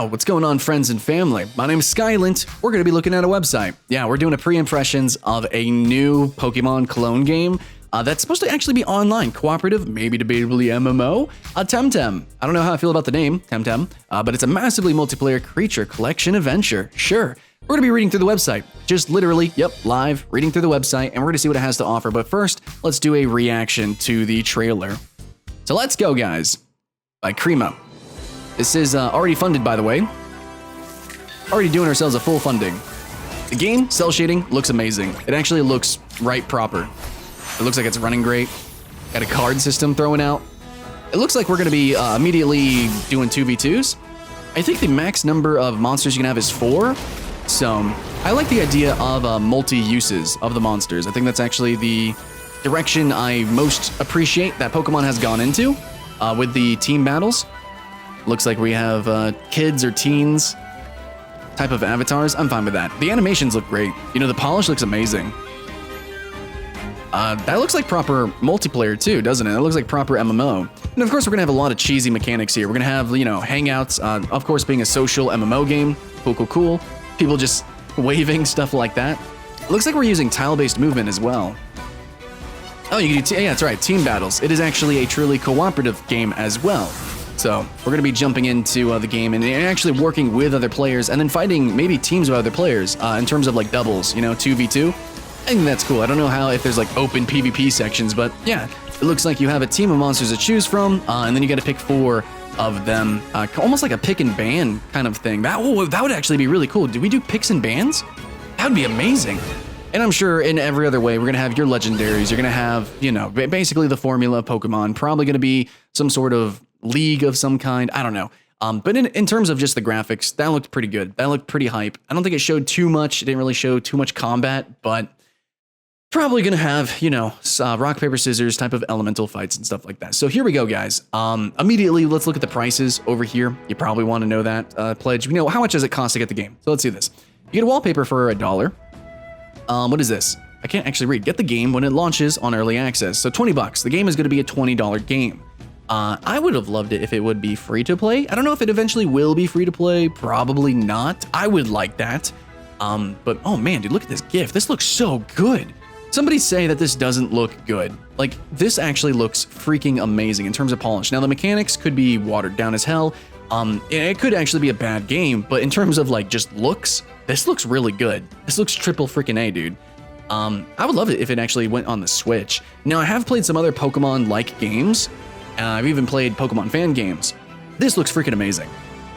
Yo, what's going on, friends and family? My name is Skylent. We're going to be looking at a website. Yeah, we're doing a pre-impressions of a new Pokemon clone game that's supposed to actually be online, cooperative, maybe debatably MMO. TemTem. I don't know how I feel about the name, TemTem, but it's a massively multiplayer creature collection adventure. Sure. We're going to be reading through the website. Just literally, live, reading through the website, and we're going to see what it has to offer. But first, let's do a reaction to the trailer. So let's go, guys. By Crema. This is already funded, by the way. Already doing ourselves a full funding. The game, cell shading, looks amazing. It actually looks right proper. It looks like it's running great. Got a card system throwing out. It looks like we're going to be immediately doing 2v2s. I think the max number of monsters you can have is 4. So I like the idea of multi-uses of the monsters. I think that's actually the direction I most appreciate that Pokemon has gone into with the team battles. Looks like we have kids or teens type of avatars. I'm fine with that. The animations look great. You know, the polish looks amazing. That looks like proper multiplayer too, doesn't it? It looks like proper MMO. And of course, we're gonna have a lot of cheesy mechanics here. We're gonna have, you know, hangouts, of course, being a social MMO game. Cool. People just waving, stuff like that. It looks like we're using tile-based movement as well. Oh, you can do, yeah, that's right, team battles. It is actually a truly cooperative game as well. So we're gonna be jumping into the game and actually working with other players and then fighting maybe teams of other players in terms of like doubles, you know, 2v2. I think that's cool. I don't know how if there's like open PvP sections, but yeah, it looks like you have a team of monsters to choose from, and then you got to pick 4 of them, almost like a pick and ban kind of thing. That would actually be really cool. Do we do picks and bans? That would be amazing. And I'm sure in every other way, we're gonna have your legendaries. You're gonna have, you know, basically the formula of Pokemon. Probably gonna be some sort of league of some kind. I don't know. But in terms of just the graphics, that looked pretty good. That looked pretty hype. I don't think it showed too much. It didn't really show too much combat, but probably gonna have, you know, rock, paper, scissors type of elemental fights and stuff like that. So here we go, guys. Immediately, let's look at the prices over here. You probably want to know that pledge. You know, how much does it cost to get the game? So let's do this. You get a wallpaper for $1. What is this? I can't actually read. Get the game when it launches on early access. So $20. The game is going to be a $20 game. I would have loved it if it would be free to play. I don't know if it eventually will be free to play. Probably not. I would like that. But oh man, dude, look at this GIF. This looks so good. Somebody say that this doesn't look good. Like, this actually looks freaking amazing in terms of polish. Now, the mechanics could be watered down as hell. It could actually be a bad game, but in terms of like just looks, this looks really good. This looks triple freaking A, dude. I would love it if it actually went on the Switch. Now, I have played some other Pokemon-like games. I've even played Pokemon fan games. This looks freaking amazing.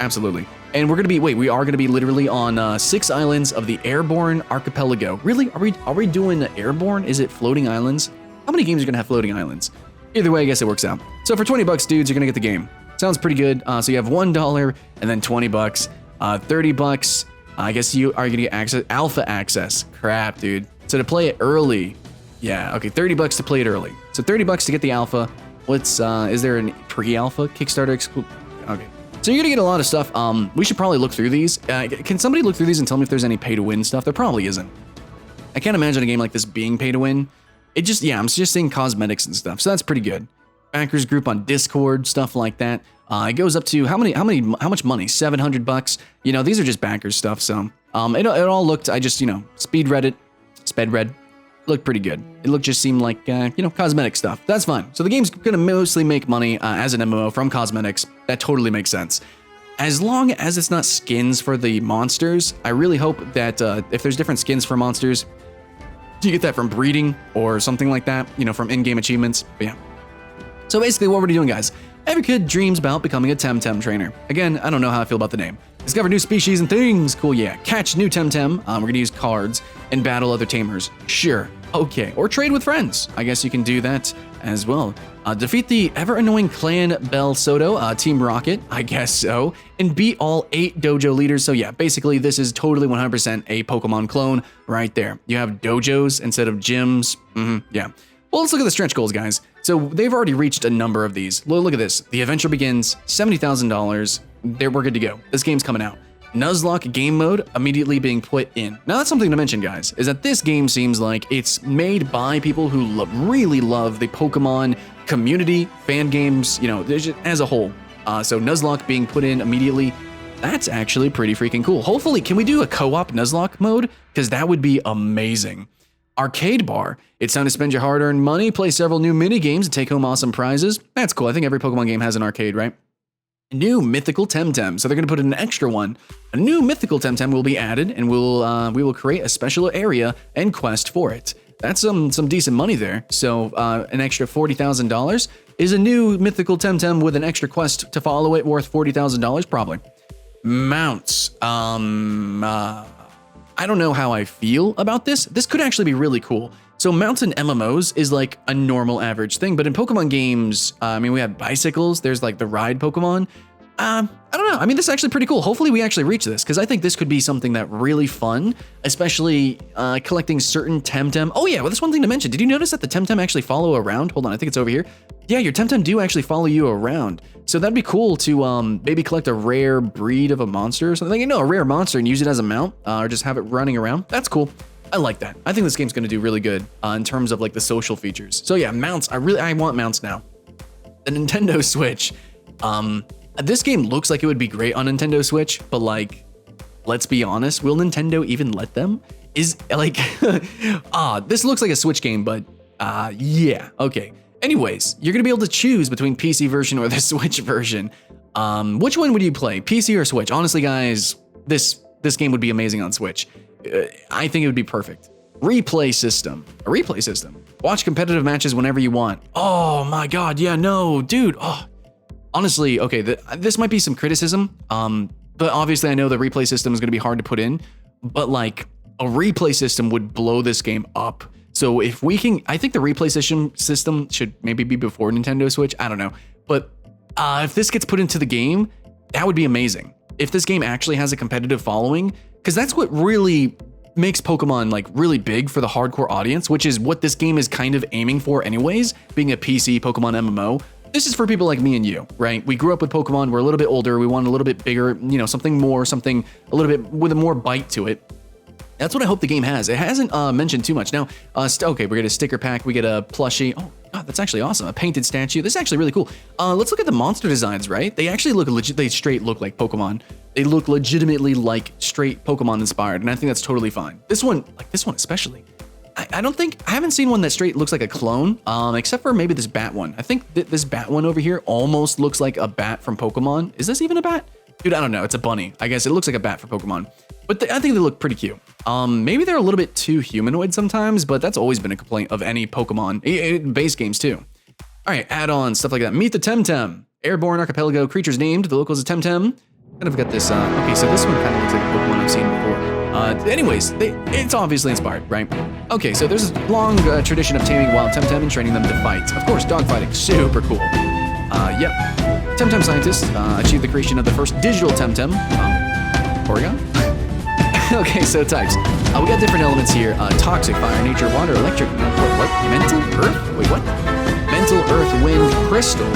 Absolutely. And we're gonna be, we are gonna be literally on 6 islands of the Airborne Archipelago. Really? Are we doing Airborne? Is it floating islands? How many games are gonna have floating islands? Either way, I guess it works out. So for $20, dudes, you're gonna get the game. Sounds pretty good. So you have $1 and then $20, $30. I guess you are gonna get access, alpha access. Crap, dude. So to play it early, yeah, okay, $30 to play it early. So $30 to get the alpha. What's is there a pre-alpha Kickstarter exclusive? Okay. So you're gonna get a lot of stuff. We should probably look through these. Can somebody look through these and tell me if there's any pay-to-win stuff? There probably isn't. I can't imagine a game like this being pay-to-win. It just, yeah, I'm just seeing cosmetics and stuff, so that's pretty good. Backers group on Discord, stuff like that. It goes up to how much money? $700. You know, these are just backers stuff. So it all looked. I just, you know, sped read. Looked pretty good. It just seemed like, you know, cosmetic stuff. That's fine. So the game's gonna mostly make money as an MMO from cosmetics. That totally makes sense. As long as it's not skins for the monsters, I really hope that if there's different skins for monsters, you get that from breeding or something like that, you know, from in-game achievements. But yeah. So basically what we're doing, guys, every kid dreams about becoming a TemTem trainer. Again, I don't know how I feel about the name. Discover new species and things. Cool, yeah. Catch new TemTem. We're gonna use cards and battle other tamers. Sure, okay. Or trade with friends. I guess you can do that as well. Defeat the ever-annoying Clan Belsoto, Team Rocket, I guess so, and beat all 8 Dojo Leaders. So yeah, basically this is totally 100% a Pokemon clone right there. You have dojos instead of gyms. Yeah. Well, let's look at the stretch goals, guys. So they've already reached a number of these. Look at this. The adventure begins, $70,000. We're good to go. This game's coming out. Nuzlocke game mode immediately being put in. Now that's something to mention, guys, is that this game seems like it's made by people who really love the Pokemon community, fan games, you know, as a whole. So Nuzlocke being put in immediately. That's actually pretty freaking cool. Hopefully, can we do a co-op Nuzlocke mode? Because that would be amazing. Arcade bar. It's time to spend your hard-earned money, play several new mini games, and take home awesome prizes. That's cool. I think every Pokemon game has an arcade, right? New mythical TemTem. So they're going to put in an extra one. A new mythical TemTem will be added, and we will create a special area and quest for it. That's some decent money there. So an extra $40,000 is a new mythical TemTem with an extra quest to follow it worth $40,000 probably. Mounts. I don't know how I feel about this. This could actually be really cool. So mounts in MMOs is like a normal average thing, but in Pokemon games, I mean, we have bicycles. There's like the ride Pokemon. I don't know. I mean, this is actually pretty cool. Hopefully we actually reach this because I think this could be something that really fun, especially collecting certain TemTem. Oh yeah, well, that's one thing to mention. Did you notice that the TemTem actually follow around? Hold on, I think it's over here. Yeah, your TemTem do actually follow you around. So that'd be cool to maybe collect a rare breed of a monster or something. You know, a rare monster and use it as a mount or just have it running around. That's cool. I like that. I think this game's going to do really good in terms of like the social features. So yeah, mounts. I want mounts now. The Nintendo Switch. This game looks like it would be great on Nintendo Switch, but like, let's be honest, will Nintendo even let them? Is like, this looks like a Switch game, but yeah, okay. Anyways, you're gonna be able to choose between PC version or the Switch version. Which one would you play, PC or Switch? Honestly, guys, this game would be amazing on Switch. I think it would be perfect. Replay system, a replay system. Watch competitive matches whenever you want. Oh my God, yeah, no, dude. Oh. Honestly, okay, this might be some criticism, but obviously I know the replay system is going to be hard to put in, but like a replay system would blow this game up. So if we can, I think the replay system should maybe be before Nintendo Switch. I don't know, but if this gets put into the game, that would be amazing. If this game actually has a competitive following, because that's what really makes Pokemon like really big for the hardcore audience, which is what this game is kind of aiming for anyways, being a PC Pokemon MMO. This is for people like me and you, right? We grew up with Pokemon, we're a little bit older, we want a little bit bigger, you know, something a little bit with a more bite to it. That's what I hope the game has. It hasn't mentioned too much. Now, okay, we get a sticker pack, we get a plushie. Oh, God, that's actually awesome. A painted statue. This is actually really cool. Let's look at the monster designs, right? They actually look legit. They straight look like Pokemon. They look legitimately like straight Pokemon inspired, and I think that's totally fine. This one especially. I haven't seen one that straight looks like a clone, except for maybe this bat one. I think this bat one over here almost looks like a bat from Pokemon. Is this even a bat? Dude, I don't know. It's a bunny. I guess it looks like a bat for Pokemon. But I think they look pretty cute. Maybe they're a little bit too humanoid sometimes, but that's always been a complaint of any Pokemon base games too. All right, add-ons, stuff like that. Meet the TemTem. Airborne Archipelago, creatures named. The locals of TemTem. Kind of got this. Okay, so this one kind of looks like a Pokemon I've seen before. Anyways, it's obviously inspired, right? Okay, so there's a long tradition of taming wild TemTem and training them to fight. Of course, dogfighting, super cool. Yep. TemTem scientists achieved the creation of the first digital TemTem. Porygon? Okay, so types. We got different elements here. Toxic, fire, nature, water, electric, what? Mental, earth? Wait, what? Mental, earth, wind, crystal,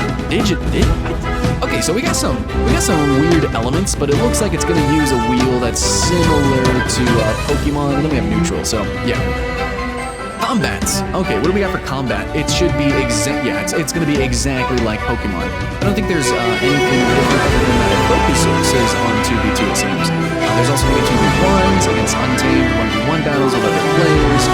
Okay, so we got some weird elements, but it looks like it's gonna use a wheel that's similar to Pokemon. Then we have neutral, so yeah. Combats. Okay, what do we got for combat? It should be it's gonna be exactly like Pokemon. I don't think there's anything different other than that it focuses on 2v2, it seems. There's also gonna be 2v1s against untamed 1v1 battles with other players,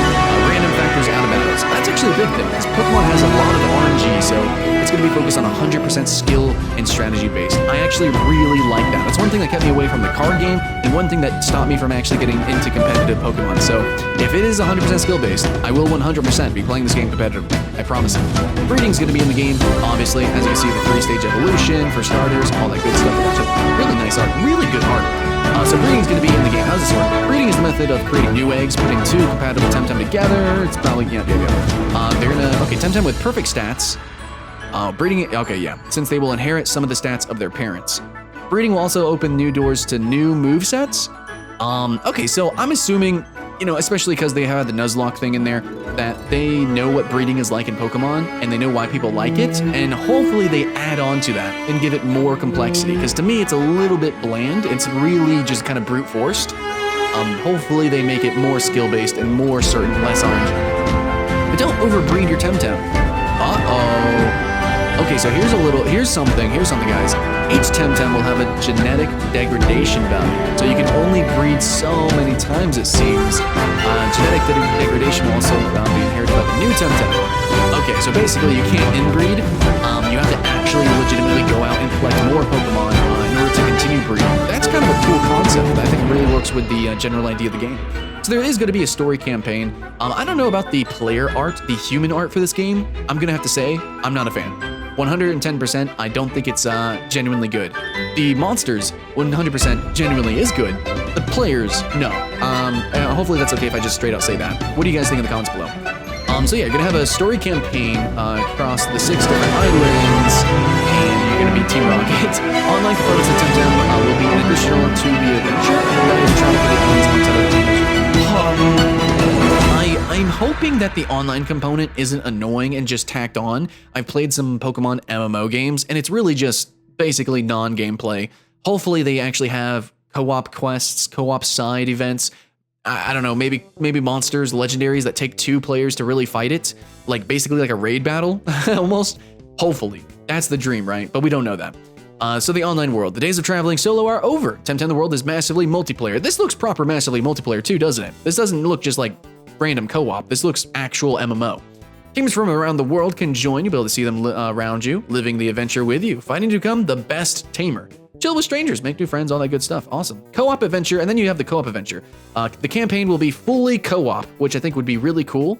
random factors out of battles. That's actually a big thing, because Pokemon has a lot of RNG, so it's gonna be focused on 100% skill and strategy based. I actually really like that. That's one thing that kept me away from the card game, and one thing that stopped me from actually getting into competitive Pokemon. So if it is 100% skill based, I will 100% be playing this game competitively. I promise it. Breeding's gonna be in the game, obviously. As you can see, the 3-stage evolution for starters, all that good stuff. That's really nice art, really good art. So breeding's gonna be in the game. How does this work? Breeding is the method of creating new eggs, putting two compatible TemTem together. It's probably, they're gonna, okay, TemTem with perfect stats. Breeding, okay, yeah, since they will inherit some of the stats of their parents. Breeding will also open new doors to new movesets. Okay, so I'm assuming, especially because they have the Nuzlocke thing in there, that they know what breeding is like in Pokemon, and they know why people like it, and hopefully they add on to that and give it more complexity, because to me it's a little bit bland. It's really just kind of brute forced. Hopefully they make it more skill-based and more certain, less RNG. But don't overbreed your TemTem. Uh-oh. Okay, so here's something, guys. Each TemTem will have a genetic degradation value, so you can only breed so many times, it seems. Genetic degradation will also be inherited by the new TemTem. Okay, so basically you can't inbreed. You have to actually legitimately go out and collect more Pokemon in order to continue breeding. That's kind of a cool concept that I think really works with the general idea of the game. So there is going to be a story campaign. I don't know about the player art, the human art for this game. I'm going to have to say, I'm not a fan. 110%, I don't think it's genuinely good. The monsters, 100% genuinely is good. The players, no. Hopefully that's okay if I just straight out say that. What do you guys think in the comments below? So yeah, you're gonna have a story campaign across the 6 different islands, and you're gonna be Team Rocket. Online components of TemTem will be an additional to the adventure, and that is travel to the islands alongside other teams. I'm hoping that the online component isn't annoying and just tacked on. I've played some Pokemon MMO games, and it's really just basically non-gameplay. Hopefully they actually have co-op quests, co-op side events. I don't know, maybe monsters, legendaries that take 2 players to really fight it. Like basically like a raid battle, almost. Hopefully. That's the dream, right? But we don't know that. So the online world. The days of traveling solo are over. TemTem the world is massively multiplayer. This looks proper massively multiplayer too, doesn't it? This doesn't look just like random co-op. This looks actual MMO. Teams from around the world can join. You'll be able to see them around you, living the adventure with you, fighting to become the best tamer. Chill with strangers, make new friends, all that good stuff. Awesome. Co-op adventure, and then you have the co-op adventure. The campaign will be fully co-op, which I think would be really cool,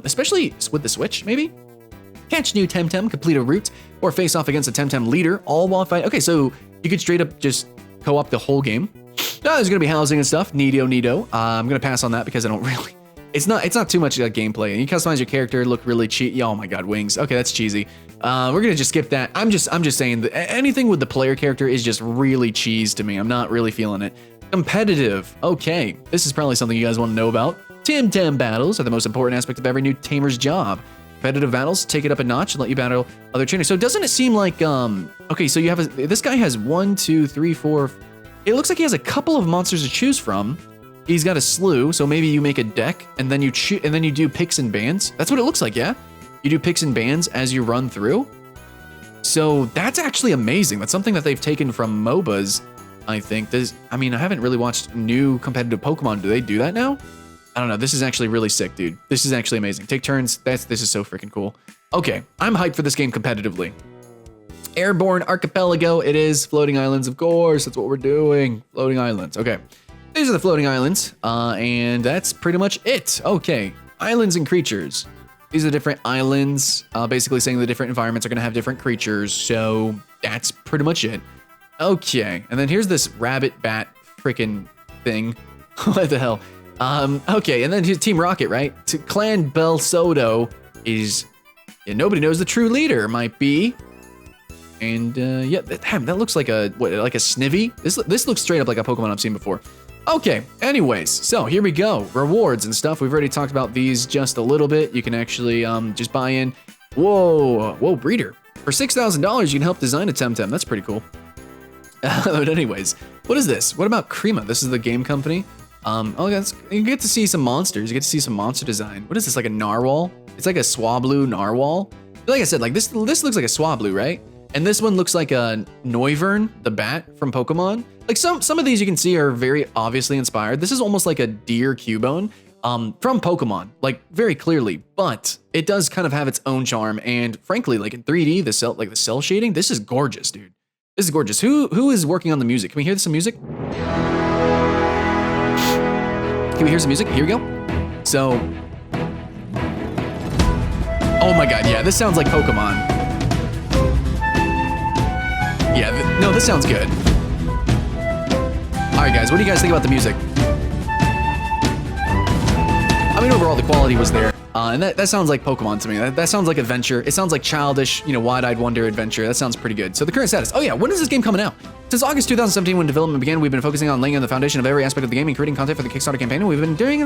especially with the Switch, maybe? Catch new TemTem, complete a route, or face off against a TemTem leader, all while fighting. Okay, so you could straight up just co-op the whole game. There's gonna be housing and stuff, neato. I'm gonna pass on that because I don't really... It's not too much gameplay, and you customize your character, look really cheap. Oh my god, wings. Okay, that's cheesy. We're gonna just skip that. I'm just saying that anything with the player character is just really cheese to me. I'm not really feeling it. Competitive. Okay, this is probably something you guys want to know about. TemTem battles are the most important aspect of every new tamer's job. Competitive battles take it up a notch and let you battle other trainers. So doesn't it seem like okay, so you have this guy has 1, 2, 3, 4. It looks like he has a couple of monsters to choose from. He's got a slew, so maybe you make a deck and then you do picks and bans. That's what it looks like, yeah? You do picks and bans as you run through. So that's actually amazing. That's something that they've taken from MOBAs, I think. I mean, I haven't really watched new competitive Pokemon. Do they do that now? I don't know. This is actually really sick, dude. This is actually amazing. Take turns. This is so freaking cool. Okay, I'm hyped for this game competitively. Airborne Archipelago. It is floating islands, of course. That's what we're doing. Floating islands. Okay. These are the floating islands, and that's pretty much it. Okay, islands and creatures. These are different islands, basically saying the different environments are gonna have different creatures, so that's pretty much it. Okay, and then here's this rabbit bat frickin' thing. What the hell? Okay, and then here's Team Rocket, right? Clan Belsoto is, nobody knows the true leader, might be. And yeah, damn, that looks like a snivy. This looks straight up like a Pokemon I've seen before. Okay, anyways, so here we go. Rewards and stuff. We've already talked about these just a little bit. You can actually just buy in. Whoa, breeder. For $6,000, you can help design a TemTem. That's pretty cool. But anyways, what is this? What about Crema? This is the game company. You get to see some monsters. You get to see some monster design. What is this, like a narwhal? It's like a Swablu narwhal. Like I said, like this looks like a Swablu, right? And this one looks like a Noivern, the bat from Pokemon. Like some of these you can see are very obviously inspired. This is almost like a deer Cubone from Pokemon, like very clearly, but it does kind of have its own charm. And frankly, like in 3D, the cell shading, this is gorgeous, dude. This is gorgeous. Who is working on the music? Can we hear some music? Can we hear some music? Here we go. So, oh my god, yeah, this sounds like Pokemon. Yeah, no, this sounds good. All right, guys, what do you guys think about the music? I mean, overall, the quality was there. And that sounds like Pokemon to me. That sounds like adventure. It sounds like childish, wide-eyed wonder adventure. That sounds pretty good. So the current status. Oh yeah, when is this game coming out? Since August 2017, when development began, we've been focusing on laying on the foundation of every aspect of the game and creating content for the Kickstarter campaign. And we've been doing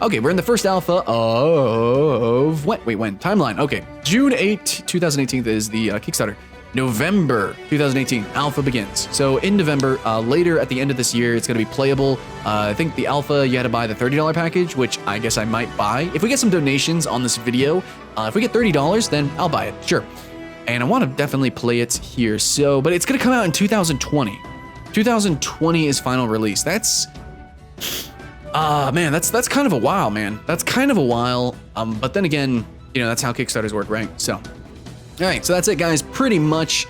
Okay, we're in the first alpha of when? Timeline. Okay, June 8, 2018 is the Kickstarter. November 2018, alpha begins. So in November, later at the end of this year, it's going to be playable. I think the alpha, you had to buy the $30 package, which I guess I might buy. If we get some donations on this video, if we get $30, then I'll buy it, sure. and I want to definitely play it here. So, but it's going to come out in 2020. 2020 is final release. That's, man, that's kind of a while, man. That's kind of a while. But then again, you know, that's how Kickstarters work, right? So, all right, so that's it, guys. Pretty much,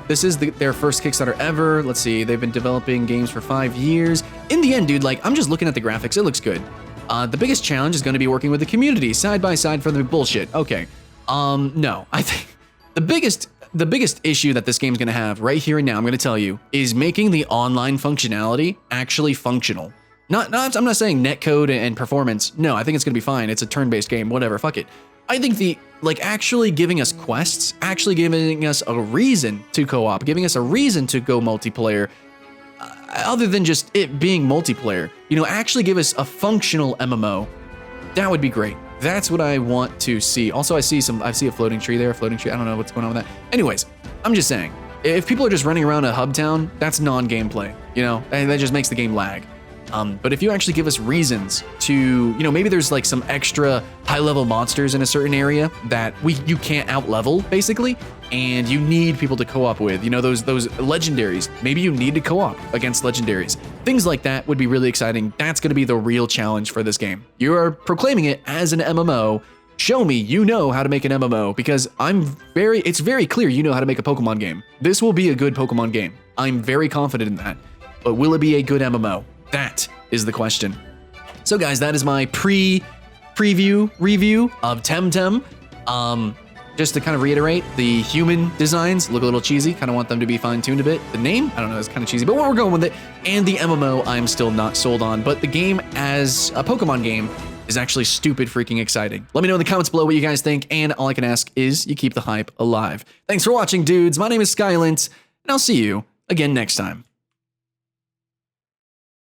this is their first Kickstarter ever. Let's see, they've been developing games for 5 years. In the end, dude, like, I'm just looking at the graphics. It looks good. The biggest challenge is going to be working with the community side by side for the bullshit. Okay. No, I think the biggest issue that this game's going to have right here and now, I'm going to tell you, is making the online functionality actually functional. I'm not saying netcode and performance. No, I think it's going to be fine. It's a turn-based game, whatever, fuck it. I think actually giving us quests, actually giving us a reason to co-op, giving us a reason to go multiplayer, other than just it being multiplayer, you know, actually give us a functional MMO. That would be great. That's what I want to see. Also, I see a floating tree there, I don't know what's going on with that. Anyways, I'm just saying, if people are just running around a hub town, that's non-gameplay, you know, and that just makes the game lag. But if you actually give us reasons to, you know, maybe there's like some extra high-level monsters in a certain area that you can't out-level, basically, and you need people to co-op with, you know, those legendaries. Maybe you need to co-op against legendaries. Things like that would be really exciting. That's going to be the real challenge for this game. You are proclaiming it as an MMO. Show me you know how to make an MMO, because it's very clear you know how to make a Pokemon game. This will be a good Pokemon game. I'm very confident in that. But will it be a good MMO? That is the question. So guys, that is my preview review of TemTem. Just to kind of reiterate, the human designs look a little cheesy. Kind of want them to be fine-tuned a bit. The name, I don't know, it's kind of cheesy, but we're going with it. And the MMO, I'm still not sold on. But the game as a Pokemon game is actually stupid freaking exciting. Let me know in the comments below what you guys think, and all I can ask is you keep the hype alive. Thanks for watching, dudes. My name is Skylent, and I'll see you again next time.